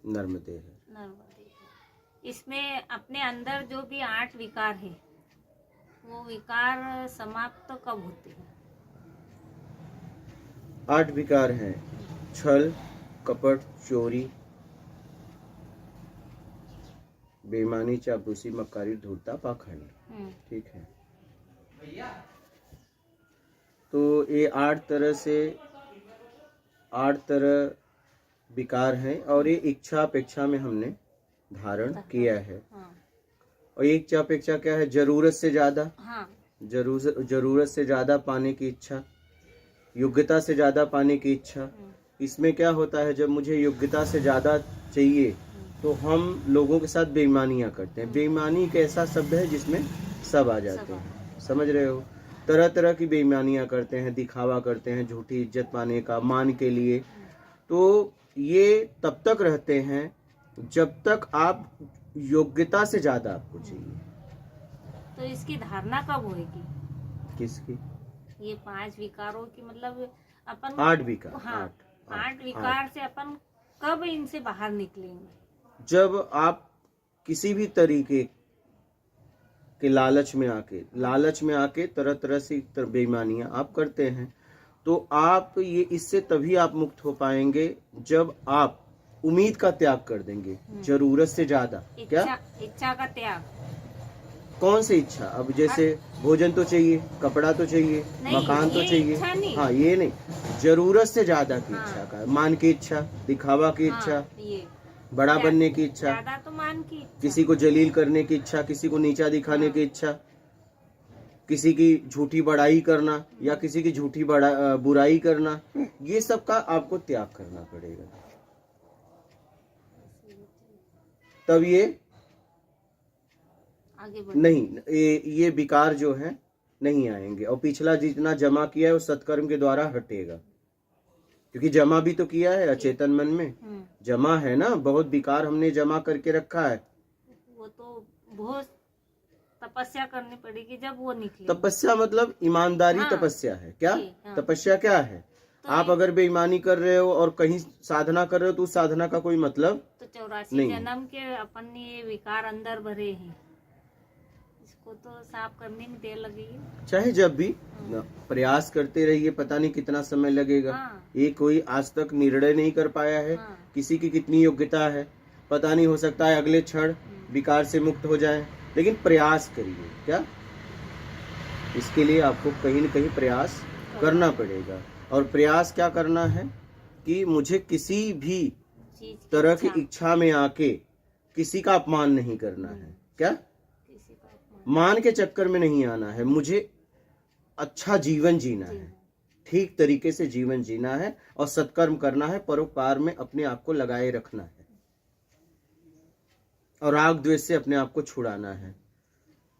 नर्मदे है। नर्मदे है। इसमें अपने अंदर जो भी 8 विकार है वो विकार समाप्त कब होते हैं? 8 विकार हैं: छल, कपट, चोरी, बेईमानी, चापलूसी, मक्कारी, धूर्तता, पाखंड। ठीक है। तो ये 8 तरह विकार हैं और ये इच्छा अपेक्षा में हमने धारण किया है। और ये इच्छा अपेक्षा क्या है? जरूरत से ज्यादा, जरूरत से ज्यादा पाने की इच्छा, योग्यता से ज्यादा पाने की इच्छा। इसमें क्या होता है, जब मुझे योग्यता से ज्यादा चाहिए तो हम लोगों के साथ बेईमानियां करते हैं। बेईमानी एक ऐसा शब्द है जिसमें सब आ जाते हैं, समझ रहे हो? तरह तरह की बेईमानियां करते हैं, दिखावा करते हैं, झूठी इज्जत पाने का, मान के लिए। तो ये तब तक रहते हैं जब तक आप योग्यता से ज्यादा आपको चाहिए। तो इसकी धारणा कब होगी? किसकी? ये 5 विकारों की, मतलब अपन 8 विकार। हाँ, 8 विकार से अपन कब इनसे बाहर निकलेंगे? जब आप किसी भी तरीके के लालच में आके तरह तरह से बेईमानियां आप करते हैं, तो आप ये इससे तभी आप मुक्त हो पाएंगे जब आप उम्मीद का त्याग कर देंगे, जरूरत से ज्यादा। क्या? इच्छा का त्याग। कौन सी इच्छा? अब जैसे भोजन तो चाहिए, कपड़ा तो चाहिए, मकान तो चाहिए। हाँ, ये नहीं, जरूरत से ज्यादा की इच्छा का, मान की इच्छा, दिखावा की इच्छा, बड़ा बनने की इच्छा, ज्यादा तो मान की इच्छा, किसी को जलील करने की इच्छा, किसी को नीचा दिखाने की इच्छा, किसी की झूठी बड़ाई करना या किसी की झूठी बुराई करना, ये सब का आपको त्याग करना पड़ेगा, तब ये आगे नहीं, ये विकार जो है नहीं आएंगे। और पिछला जितना जमा किया है वो सत्कर्म के द्वारा हटेगा, क्योंकि जमा भी तो किया है अचेतन मन में, जमा है ना, बहुत विकार हमने जमा करके रखा है। वो तो बहुत तपस्या करनी पड़ेगी जब वो निकले। तपस्या मतलब ईमानदारी। तपस्या है क्या? तपस्या क्या है? तो आप अगर बेईमानी कर रहे हो और कहीं साधना कर रहे हो तो उस साधना का कोई मतलब तो 84 जन्म के अपन ने ये विकार अंदर भरे हैं, इसको तो साफ करने में देर लगेगी। चाहे जब भी प्रयास करते रहिए, पता नहीं कितना समय लगेगा। ये कोई आज तक निर्णय नहीं कर पाया है किसी की कितनी योग्यता है, पता नहीं, हो सकता है अगले क्षण विकार से मुक्त हो जाए, लेकिन प्रयास करिए। क्या? इसके लिए आपको कहीं न कहीं प्रयास करना पड़ेगा। और प्रयास क्या करना है कि मुझे किसी भी तरह की इच्छा में आके किसी का अपमान नहीं करना है। क्या? मान के चक्कर में नहीं आना है, मुझे अच्छा जीवन जीना है, ठीक तरीके से जीवन जीना है और सत्कर्म करना है, परोपकार में अपने आप को लगाए रखना है और राग द्वेष से अपने आप को छुड़ाना है।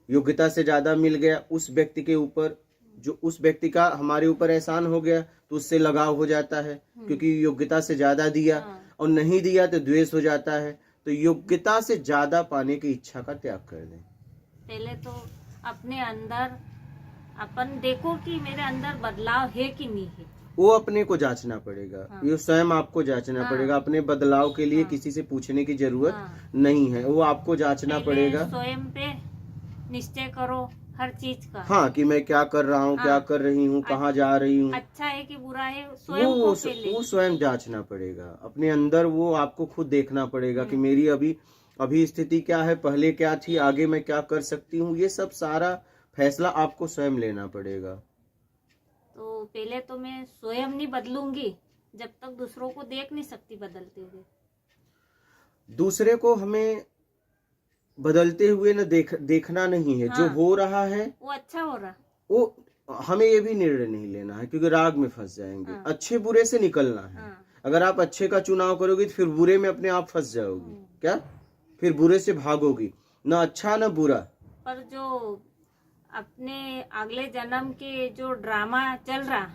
योग्यता से ज्यादा मिल गया उस व्यक्ति के ऊपर, जो उस व्यक्ति का हमारे ऊपर एहसान हो गया तो उससे लगाव हो जाता है, क्योंकि योग्यता से ज्यादा दिया, और नहीं दिया तो द्वेष हो जाता है। तो योग्यता से ज्यादा पाने की इच्छा का त्याग कर दें। पहले तो अपने अंदर अपन देखो कि मेरे अंदर बदलाव है कि नहीं है, वो अपने को जांचना पड़ेगा। ये स्वयं आपको जांचना पड़ेगा। अपने बदलाव के लिए किसी से पूछने की जरूरत नहीं है, वो आपको जांचना पड़ेगा। स्वयं पे निश्चय करो हर चीज का। हाँ, कि मैं क्या कर रहा हूँ, क्या कर रही हूँ, कहाँ जा रही हूँ, अच्छा है कि बुरा है, वो स्वयं जांचना पड़ेगा अपने अंदर। वो आपको खुद देखना पड़ेगा कि मेरी अभी स्थिति क्या है, पहले क्या थी, आगे मैं क्या कर सकती हूँ। ये सब सारा फैसला आपको स्वयं लेना पड़ेगा। तो पहले तो मैं स्वयं नहीं बदलूंगी जब तक दूसरों को देख नहीं सकती बदलते हुए। दूसरे को हमें बदलते हुए न देखना नहीं है। जो हो रहा है वो अच्छा हो रहा, वो हमें ये भी निर्णय नहीं लेना है, क्योंकि राग में फंस जाएंगे। अच्छे बुरे से निकलना है। अगर आप अच्छे का चुनाव करोगे तो फिर बुरे में अपने आप फंस जाओगी। क्या? फिर बुरे से भागोगी, ना अच्छा ना बुरा। पर जो अपने अगले जन्म के जो ड्रामा चल रहा,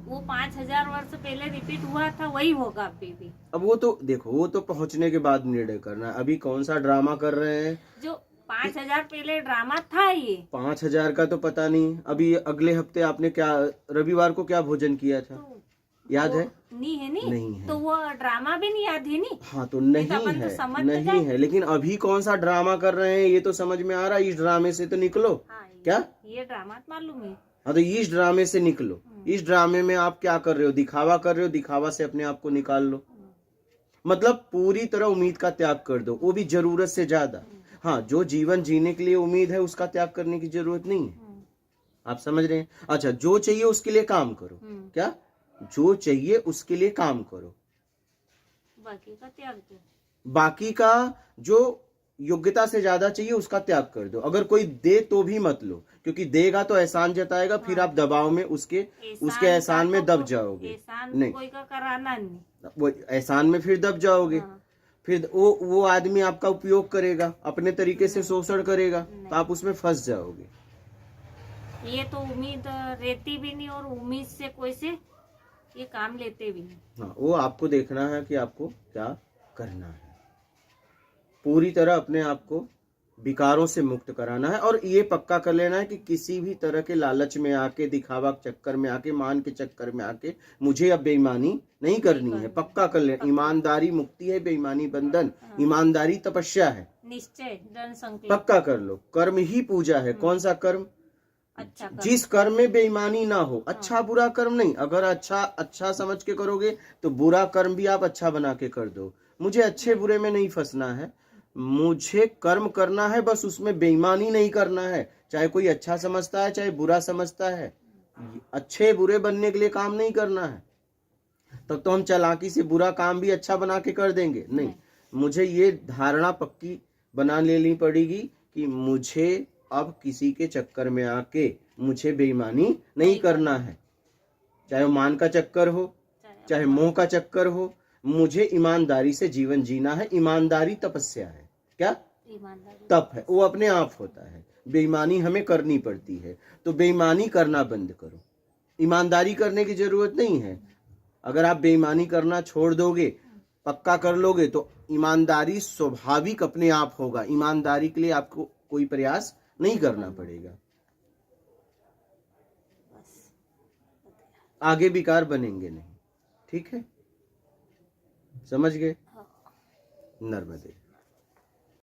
वो 5000 वर्ष पहले रिपीट हुआ था, वही होगा अभी भी। अब वो तो देखो, वो तो पहुंचने के बाद निर्णय करना है। अभी कौन सा ड्रामा कर रहे हैं? जो 5000 पहले ड्रामा था, ये 5000 का तो पता नहीं। अभी अगले हफ्ते आपने क्या, रविवार को क्या भोजन किया था? याद है? नहीं है नहीं, नहीं है। तो वो ड्रामा भी नहीं याद है नहीं। हाँ तो नहीं तो अपन तो है, समझ तो नहीं जाए। है, लेकिन अभी कौन सा ड्रामा कर रहे हैं ये तो समझ में आ रहा है। इस ड्रामे से तो निकलो। हाँ, क्या? ये ड्रामा तो मालूम है। हाँ तो इस ड्रामे से निकलो। इस ड्रामे में आप क्या कर रहे हो? दिखावा कर रहे हो, दिखावा से अपने आप को निकाल लो। मतलब पूरी तरह उम्मीद का त्याग कर दो, वो भी जरूरत से ज्यादा। हाँ, जो जीवन जीने के लिए उम्मीद है उसका त्याग करने की जरूरत नहीं है। आप समझ रहे हैं? अच्छा, जो चाहिए उसके लिए काम करो। क्या? जो चाहिए उसके लिए काम करो, बाकी का त्याग दो। बाकी का जो योग्यता से ज्यादा चाहिए उसका त्याग कर दो। अगर कोई दे तो भी मत लो, क्योंकि देगा तो एहसान जताएगा, फिर आप दबाव में उसके एहसान में दब जाओगे। एहसान नहीं, कोई का कराना नहीं। वो एहसान में फिर दब जाओगे। फिर वो आदमी आपका उपयोग करेगा, अपने तरीके से शोषण करेगा, तो आप उसमें फंस जाओगे। ये तो उम्मीद रहती भी नहीं, और उम्मीद से कोई से ये काम लेते भी नहीं। हाँ, वो आपको देखना है कि आपको क्या करना है। पूरी तरह अपने आप को विकारों से मुक्त कराना है, और ये पक्का कर लेना है कि किसी भी तरह के लालच में आके, दिखावा के चक्कर में आके, मान के चक्कर में आके मुझे अब बेईमानी नहीं करनी है। पक्का कर लेना। ईमानदारी मुक्ति है, बेईमानी बंधन। ईमानदारी तपस्या है। निश्चय, दृढ़ संकल्प। पक्का कर लो। कर्म ही पूजा है। कौन सा कर्म? अच्छा कर्म। जिस कर्म में बेईमानी ना हो। अच्छा बुरा कर्म नहीं। अगर अच्छा समझ के करोगे तो बुरा कर्म भी आप अच्छा बना के कर दो। मुझे अच्छे बुरे में नहीं फंसना है, मुझे कर्म करना है, बस उसमें बेईमानी नहीं करना है। चाहे कोई अच्छा समझता है, चाहे बुरा समझता है, अच्छे बुरे बनने के लिए काम नहीं करना है। तब तो हम चालाकी से बुरा काम भी अच्छा बना के कर देंगे। नहीं, मुझे ये धारणा पक्की बना लेनी पड़ेगी कि मुझे अब किसी के चक्कर में आके मुझे बेईमानी नहीं करना है। चाहे वो मान का चक्कर हो, चाहे मोह का चक्कर हो, मुझे ईमानदारी से जीवन जीना है। ईमानदारी तपस्या है। क्या? ईमानदारी तप है, वो अपने आप होता है। बेईमानी हमें करनी पड़ती है, तो बेईमानी करना बंद करो। ईमानदारी करने की जरूरत नहीं है। अगर आप बेईमानी करना छोड़ दोगे, पक्का कर लोगे, तो ईमानदारी स्वाभाविक अपने आप होगा। ईमानदारी के लिए आपको कोई प्रयास नहीं करना पड़ेगा। आगे विकार बनेंगे नहीं। ठीक है? समझ गए? नर्मदे।